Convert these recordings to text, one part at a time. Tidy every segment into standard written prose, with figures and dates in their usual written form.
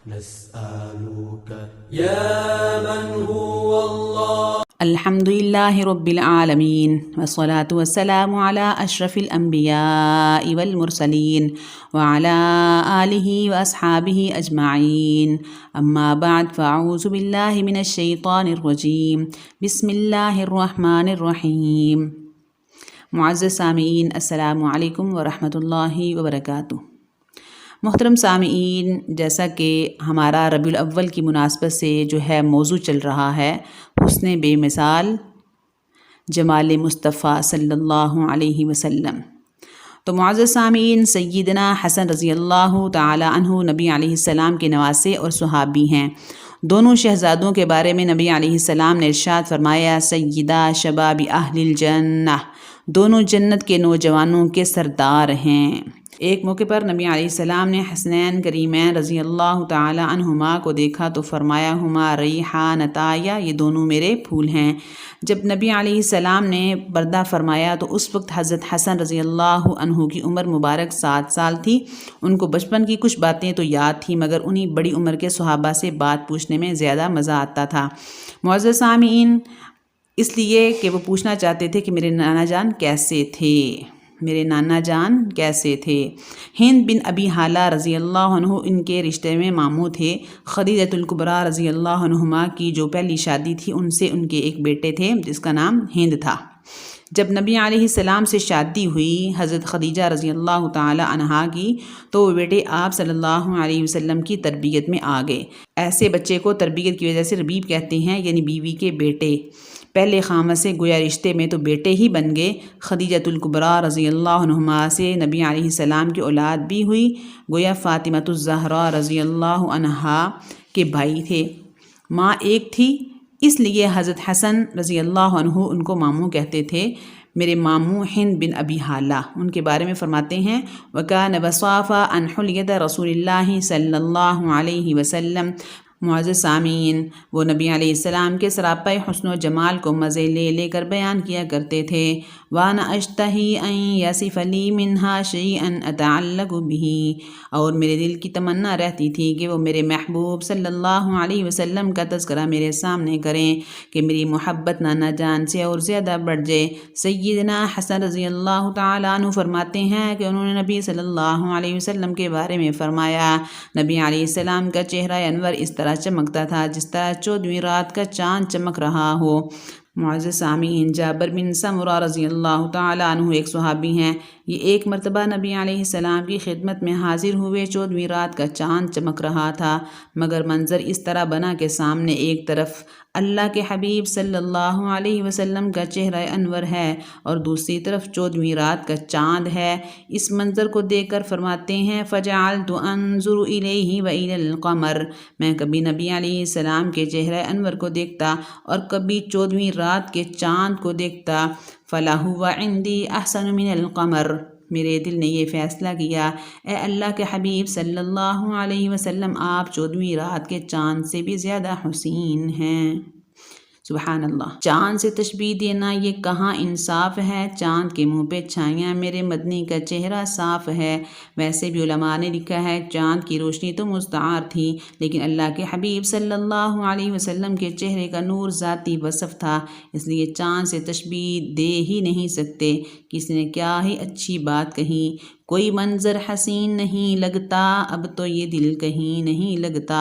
نسألك يا من هو الله. الحمد لله رب العالمين والصلاة والسلام على أشرف الأنبياء والمرسلين وعلى آله وأصحابه أجمعين. أما بعد فأعوذ بالله من الشيطان الرجيم. بسم الله الرحمن الرحيم. معزز سامعین، السلام علیکم ورحمۃ اللہ وبرکاتہ۔ محترم سامعین، جیسا کہ ہمارا ربیع الاول کی مناسبت سے جو ہے موضوع چل رہا ہے حسن بے مثال جمال مصطفیٰ صلی اللہ علیہ وسلم، تو معزز سامعین، سیدنا حسن رضی اللہ تعالی عنہ نبی علیہ السلام کے نواسے اور صحابی ہیں۔ دونوں شہزادوں کے بارے میں نبی علیہ السلام نے ارشاد فرمایا، سیدہ شباب اہل الجنہ، دونوں جنت کے نوجوانوں کے سردار ہیں۔ ایک موقع پر نبی علیہ السلام نے حسنین کریمین رضی اللہ تعالی عنہما کو دیکھا تو فرمایا، ہما ریحانتایا، یہ دونوں میرے پھول ہیں۔ جب نبی علیہ السلام نے پردہ فرمایا تو اس وقت حضرت حسن رضی اللہ عنہ کی عمر مبارک 7 سال تھی۔ ان کو بچپن کی کچھ باتیں تو یاد تھیں، مگر انہی بڑی عمر کے صحابہ سے بات پوچھنے میں زیادہ مزہ آتا تھا۔ معزز سامعین، اس لیے کہ وہ پوچھنا چاہتے تھے کہ میرے نانا جان کیسے تھے، میرے نانا جان کیسے تھے۔ ہند بن ابی حالہ رضی اللہ عنہ ان کے رشتے میں ماموں تھے۔ خدیجۃ الکبریٰ رضی اللہ عنہما کی جو پہلی شادی تھی ان سے ان کے ایک بیٹے تھے جس کا نام ہند تھا۔ جب نبی علیہ السلام سے شادی ہوئی حضرت خدیجہ رضی اللہ تعالی عنہا کی تو وہ بیٹے آپ صلی اللہ علیہ وسلم کی تربیت میں آ گئے۔ ایسے بچے کو تربیت کی وجہ سے ربیب کہتے ہیں، یعنی بیوی کے بیٹے۔ پہلے خامد سے گویا رشتے میں تو بیٹے ہی بن گئے۔ خدیجۃ الکبریٰ رضی اللہ عنہما سے نبی علیہ السلام کی اولاد بھی ہوئی، گویا فاطمۃ الزہراء رضی اللہ عنہا کے بھائی تھے۔ ماں ایک تھی، اس لیے حضرت حسن رضی اللہ عنہ ان کو ماموں کہتے تھے۔ میرے ماموں ہند بن ابی حالہ، ان کے بارے میں فرماتے ہیں، وَكَانَ بَصَافًا عَنْ حُلْيَةِ رسول اللہ صلی اللہ علیہ وسلم۔ معزز سامعین، وہ نبی علیہ السلام کے سراپا حسن و جمال کو مزے لے لے کر بیان کیا کرتے تھے۔ وَأَنَا أَشْتَهِي أَن يَصِفَ لِي مِنْهَا شَيْئًا أَتَعَلَّقُ بِهِ، اور میرے دل کی تمنا رہتی تھی کہ وہ میرے محبوب صلی اللہ علیہ وسلم کا تذکرہ میرے سامنے کریں کہ میری محبت نانا جان سے اور زیادہ بڑھ جائے۔ سیدنا حسن رضی اللہ تعالیٰ عنہ فرماتے ہیں کہ انہوں نے نبی صلی اللہ علیہ وسلم کے بارے میں فرمایا، نبی علیہ السلام کا چہرہ انور اس طرح چمکتا تھا جس طرح 14ویں رات کا چاند چمک رہا ہو۔ معزز سامعین، جابر بن سمرہ رضی اللہ تعالیٰ عنہ ایک صحابی ہیں۔ یہ ایک مرتبہ نبی علیہ السلام کی خدمت میں حاضر ہوئے۔ 14ویں رات کا چاند چمک رہا تھا، مگر منظر اس طرح بنا کہ سامنے ایک طرف اللہ کے حبیب صلی اللہ علیہ وسلم کا چہرہ انور ہے اور دوسری طرف 14ویں رات کا چاند ہے۔ اس منظر کو دیکھ کر فرماتے ہیں، فَجَعَلْتُ أَنظُرُ إِلَيْهِ وَإِلَى الْقَمَرِ، میں کبھی نبی علیہ السلام کے چہرہ انور کو دیکھتا اور کبھی 14ویں رات کے چاند کو دیکھتا۔ فَلَهُوَ عِنْدِي أَحْسَنُ مِنَ الْقَمَرِ، میرے دل نے یہ فیصلہ کیا، اے اللہ کے حبیب صلی اللہ علیہ وسلم، آپ 14ویں رات کے چاند سے بھی زیادہ حسین ہیں۔ سبحان اللہ، چاند سے تشبیہ دینا یہ کہاں انصاف ہے؟ چاند کے منہ پہ چھائیاں، میرے مدنی کا چہرہ صاف ہے۔ ویسے بھی علماء نے لکھا ہے چاند کی روشنی تو مستعار تھی، لیکن اللہ کے حبیب صلی اللہ علیہ وسلم کے چہرے کا نور ذاتی وصف تھا، اس لیے چاند سے تشبیہ دے ہی نہیں سکتے۔ کسی نے کیا ہی اچھی بات کہی، کوئی منظر حسین نہیں لگتا، اب تو یہ دل کہیں نہیں لگتا،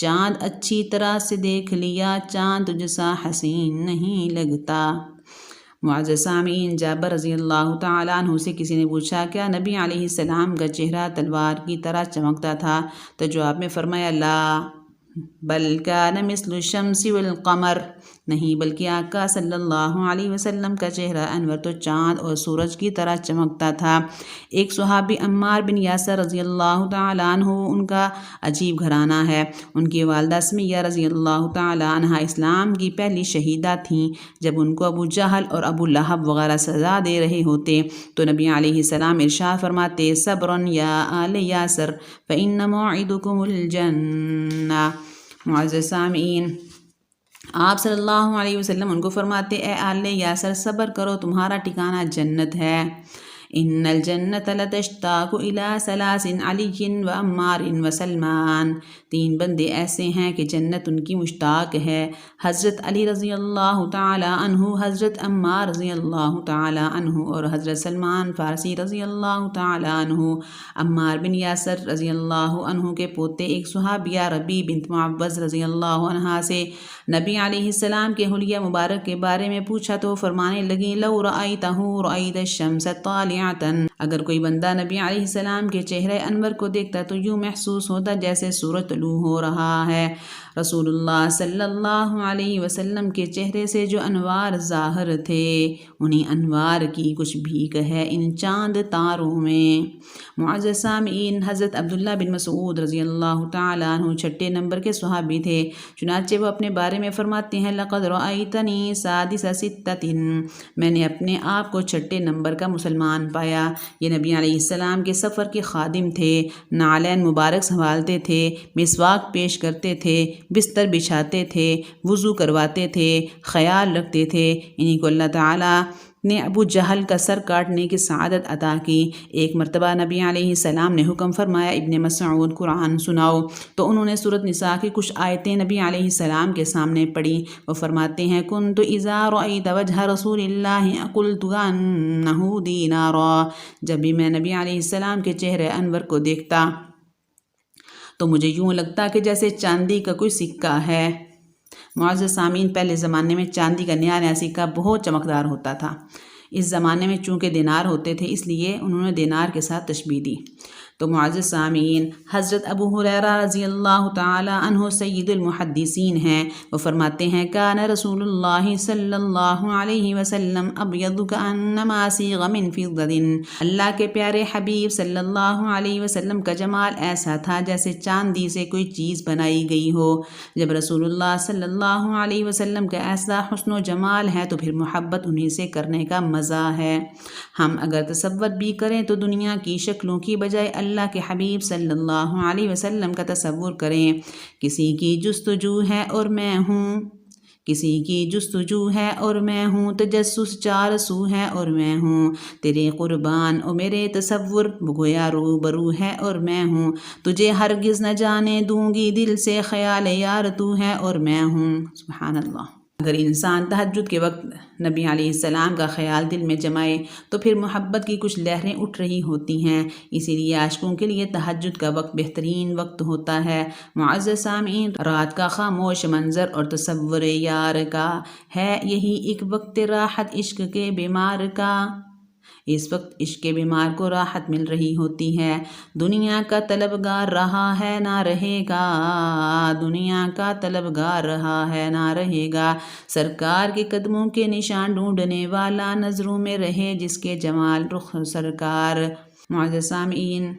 چاند اچھی طرح سے دیکھ لیا، چاند تجھ سا حسین نہیں لگتا۔ معزز سامعین، جابر رضی اللہ تعالیٰ عنہ سے کسی نے پوچھا، کیا نبی علیہ السلام کا چہرہ تلوار کی طرح چمکتا تھا؟ تو جواب میں فرمایا، لا بل کان مثل الشمس والقمر، نہیں بلکہ آقا صلی اللہ علیہ وسلم کا چہرہ انور تو چاند اور سورج کی طرح چمکتا تھا۔ ایک صحابی عمار بن یاسر رضی اللہ تعالیٰ عنہ، ان کا عجیب گھرانہ ہے۔ ان کی والدہ سمیہ رضی اللہ تعالیٰ عنہ اسلام کی پہلی شہیدہ تھیں۔ جب ان کو ابو جہل اور ابو لہب وغیرہ سزا دے رہے ہوتے تو نبی علیہ السلام ارشاد فرماتے، صبرا یا آل یاسر فإن موعدکم الجنہ۔ معزز سامعین، آپ صلی اللہ علیہ وسلم ان کو فرماتے، اے آل یاسر صبر کرو، تمہارا ٹھکانہ جنت ہے۔ ان الجنت لتشتاق الی ثلاث علی و عمار و سلمان، 3 بندے ایسے ہیں کہ جنت ان کی مشتاق ہے، حضرت علی رضی اللہ تعالی عنہ، حضرت عمار رضی اللہ تعالی عنہ اور حضرت سلمان فارسی رضی اللہ تعالی عنہ۔ عمار بن یاسر رضی اللہ عنہ کے پوتے ایک صحابیہ ربیع بنت معوذ رضی اللہ عنہا سے نبی علیہ السلام کے حلیہ مبارک کے بارے میں پوچھا تو فرمانے لگیں لو رأیتہ رأیت الشمس طالعۃ، اگر کوئی بندہ نبی علیہ السلام کے چہرے انور کو دیکھتا تو یوں محسوس ہوتا جیسے سورج طلوع ہو رہا ہے۔ رسول اللہ صلی اللہ علیہ وسلم کے چہرے سے جو انوار ظاہر تھے، انہیں انوار کی کچھ بھیک ہے ان چاند تاروں میں۔ معزز سامعین، حضرت عبداللہ بن مسعود رضی اللہ تعالیٰ عنہ 6 نمبر کے صحابی تھے، چنانچہ وہ اپنے بارے میں فرماتے ہیں لقد رأیتنی سادس ستۃ، میں نے اپنے آپ کو 6 نمبر کا مسلمان پایا۔ یہ نبی علیہ السلام کے سفر کے خادم تھے، نعلین مبارک سنبھالتے تھے، مسواک پیش کرتے تھے، بستر بچھاتے تھے، وضو کرواتے تھے، خیال رکھتے تھے۔ انہی کو اللہ تعالیٰ نے ابو جہل کا سر کاٹنے کی سعادت عطا کی۔ ایک مرتبہ نبی علیہ السلام نے حکم فرمایا ابن مسعود قرآن سناؤ، تو انہوں نے سورۃ نساء کی کچھ آیتیں نبی علیہ السلام کے سامنے پڑھی۔ وہ فرماتے ہیں کنت اذا رأیت وجہ رسول اللہ قلت کأنہ دینارا، جب بھی میں نبی علیہ السلام کے چہرے انور کو دیکھتا تو مجھے یوں لگتا کہ جیسے چاندی کا کوئی سکہ ہے۔ معزز سامعین، پہلے زمانے میں چاندی کا نیا سکہ بہت چمکدار ہوتا تھا۔ اس زمانے میں چونکہ دینار ہوتے تھے اس لیے انہوں نے دینار کے ساتھ تشبیہ دی۔ تو معزز سامعین، حضرت ابو ہریرہ رضی اللہ تعالی عنہ سید المحدثین ہیں، وہ فرماتے ہیں کان رسول اللہ صلی اللہ علیہ وسلم ابیض کانما صیغ من فضۃ، اللہ کے پیارے حبیب صلی اللہ علیہ وسلم کا جمال ایسا تھا جیسے چاندی سے کوئی چیز بنائی گئی ہو۔ جب رسول اللہ صلی اللہ علیہ وسلم کا ایسا حسن و جمال ہے تو پھر محبت انہیں سے کرنے کا مزہ ہے۔ ہم اگر تصور بھی کریں تو دنیا کی شکلوں کی بجائے اللہ کے حبیب صلی اللہ علیہ وسلم کا تصور کریں۔ کسی کی جستجو ہے اور میں ہوں، کسی کی جستجو ہے اور میں ہوں، تجسس 4 سو ہے اور میں ہوں، تیرے قربان او میرے تصور گویا روبرو ہے اور میں ہوں، تجھے ہرگز نہ جانے دوں گی دل سے خیال یار تو ہے اور میں ہوں۔ سبحان اللہ۔ اگر انسان تہجد کے وقت نبی علیہ السلام کا خیال دل میں جمائے تو پھر محبت کی کچھ لہریں اٹھ رہی ہوتی ہیں، اسی لیے عاشقوں کے لیے تہجد کا وقت بہترین وقت ہوتا ہے۔ معزز سامعین، رات کا خاموش منظر اور تصور یار کا ہے یہی ایک وقت راحت عشق کے بیمار کا، اس وقت عشق کے بیمار کو راحت مل رہی ہوتی ہے۔ دنیا کا طلبگار رہا ہے نہ رہے گا، دنیا کا طلبگار رہا ہے نہ رہے گا، سرکار کے قدموں کے نشان ڈھونڈنے والا نظروں میں رہے جس کے جمال رخ سرکار۔ معزز سامعین،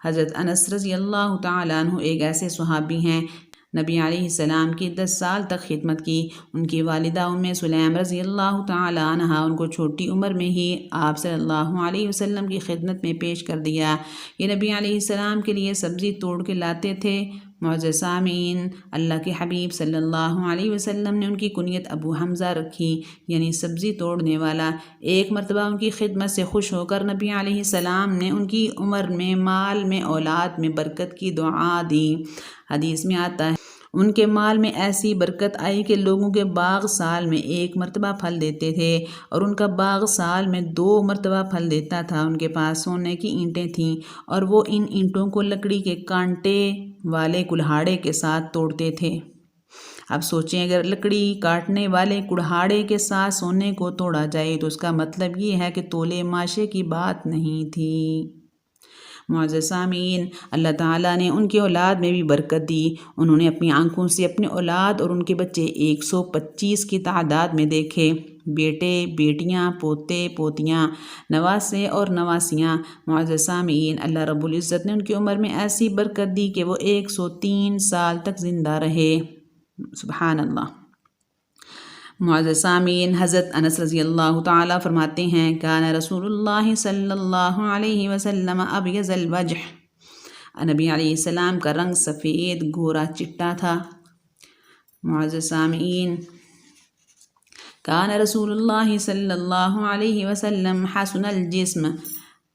حضرت انس رضی اللہ تعالیٰ عنہ ایک ایسے صحابی ہیں، نبی علیہ السلام کی 10 سال تک خدمت کی۔ ان کی والدہ ام سلیم رضی اللہ تعالی عنہ ان کو چھوٹی عمر میں ہی آپ صلی اللہ علیہ وسلم کی خدمت میں پیش کر دیا۔ یہ نبی علیہ السلام کے لیے سبزی توڑ کے لاتے تھے۔ معزز سامعین، اللہ کے حبیب صلی اللہ علیہ وسلم نے ان کی کنیت ابو حمزہ رکھی، یعنی سبزی توڑنے والا۔ ایک مرتبہ ان کی خدمت سے خوش ہو کر نبی علیہ السلام نے ان کی عمر میں، مال میں، اولاد میں برکت کی دعا دی۔ حدیث میں آتا ہے ان کے مال میں ایسی برکت آئی کہ لوگوں کے باغ سال میں 1 مرتبہ پھل دیتے تھے اور ان کا باغ سال میں 2 مرتبہ پھل دیتا تھا۔ ان کے پاس سونے کی اینٹیں تھیں اور وہ ان اینٹوں کو لکڑی کے کانٹے والے کلہاڑے کے ساتھ توڑتے تھے۔ اب سوچیں اگر لکڑی کاٹنے والے کڑہاڑے کے ساتھ سونے کو توڑا جائے تو اس کا مطلب یہ ہے کہ تولے ماشے کی بات نہیں تھی۔ معزز سامعین، اللہ تعالیٰ نے ان کی اولاد میں بھی برکت دی۔ انہوں نے اپنی آنکھوں سے اپنے اولاد اور ان کے بچے 125 کی تعداد میں دیکھے، بیٹے، بیٹیاں، پوتے، پوتیاں، نواسے اور نواسیاں۔ معزز سامعین، اللہ رب العزت نے ان کی عمر میں ایسی برکت دی کہ وہ 103 سال تک زندہ رہے۔ سبحان اللہ۔ معزز سامعین، حضرت انس رضی اللہ تعالیٰ فرماتے ہیں کان رسول اللہ صلی اللہ علیہ وسلم ابیض الوجہ، نبی علیہ السلام کا رنگ سفید گورا چٹا تھا۔ معزز سامعین، کان رسول اللہ صلی اللہ علیہ وسلم حسن الجسم،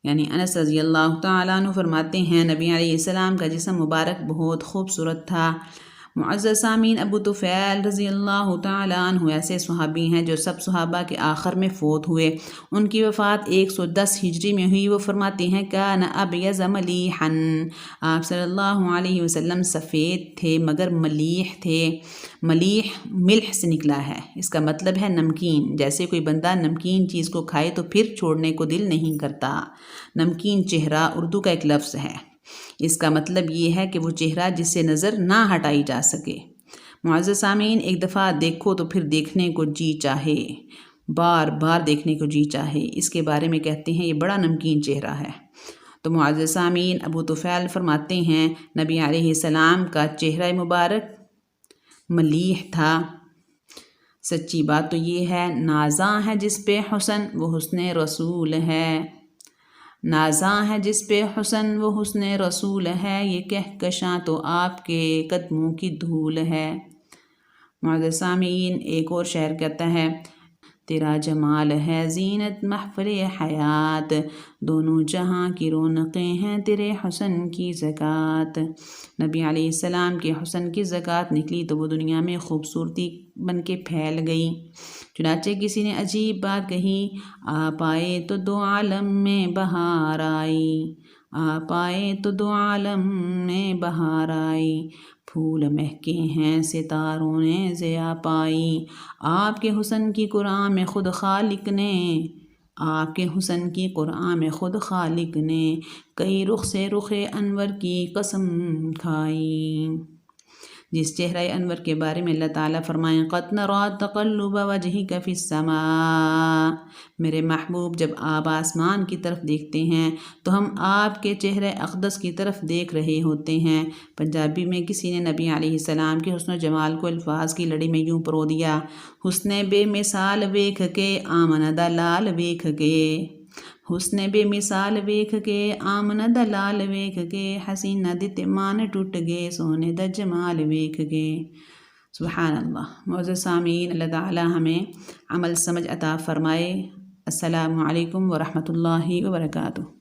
یعنی انس رضی اللہ تعالیٰ عنہ فرماتے ہیں نبی علیہ السلام کا جسم مبارک بہت خوبصورت تھا۔ معزز سامعین، ابو طفیل رضی اللہ تعالیٰ عنہ ایسے صحابی ہیں جو سب صحابہ کے آخر میں فوت ہوئے۔ ان کی وفات 110 ہجری میں ہوئی۔ وہ فرماتے ہیں کان ابیض ملیحا، آپ صلی اللہ علیہ وسلم سفید تھے مگر ملیح تھے۔ ملیح ملح سے نکلا ہے، اس کا مطلب ہے نمکین۔ جیسے کوئی بندہ نمکین چیز کو کھائے تو پھر چھوڑنے کو دل نہیں کرتا۔ نمکین چہرہ اردو کا ایک لفظ ہے، اس کا مطلب یہ ہے کہ وہ چہرہ جس سے نظر نہ ہٹائی جا سکے۔ معزز سامعین، ایک دفعہ دیکھو تو پھر دیکھنے کو جی چاہے، بار بار دیکھنے کو جی چاہے، اس کے بارے میں کہتے ہیں یہ بڑا نمکین چہرہ ہے۔ تو معزز سامعین، ابو طفیل فرماتے ہیں نبی علیہ السلام کا چہرہ مبارک ملیح تھا۔ سچی بات تو یہ ہے نازاں ہے جس پہ حسن وہ حسن رسول ہے، نازاں ہے جس پہ حسن وہ حسن رسول ہے، یہ کہکشاں تو آپ کے قدموں کی دھول ہے۔ معزز سامعین، ایک اور شعر کہتا ہے تیرا جمال ہے زینت محفل حیات، دونوں جہاں کی رونقیں ہیں تیرے حسن کی زکوٰۃ۔ نبی علیہ السلام کے حسن کی زکوٰۃ نکلی تو وہ دنیا میں خوبصورتی بن کے پھیل گئی۔ چنانچہ کسی نے عجیب بات کہی، آپ آئے تو دو عالم میں بہار آئی، آپ آئے تو دو عالم میں بہار آئی، پھول مہکے ہیں ستاروں نے ضیا پائی، آپ کے حسن کی قرآن میں خود خالق نے، آپ کے حسن کی قرآن میں خود خالق نے کئی رخ سے رخ انور کی قسم کھائی۔ جس چہرہ انور کے بارے میں اللہ تعالیٰ فرمائیں قد نری تقلب وجہک فی السماء، میرے محبوب جب آپ آسمان کی طرف دیکھتے ہیں تو ہم آپ کے چہرہ اقدس کی طرف دیکھ رہے ہوتے ہیں۔ پنجابی میں کسی نے نبی علیہ السلام کے حسن و جمال کو الفاظ کی لڑی میں یوں پرو دیا، حسن بے مثال ویکھ کے آمن دا لال ویکھ کے، حسن بے مثال ویکھ کے آمن دا لال ویکھ کے، حسینہ دے تے مان ٹوٹ گئے سونے دا جمال ویکھ کے۔ سبحان اللہ۔ معزز سامعین، اللہ تعالی ہمیں عمل سمجھ عطا فرمائے۔ السلام علیکم ورحمۃ اللہ وبرکاتہ۔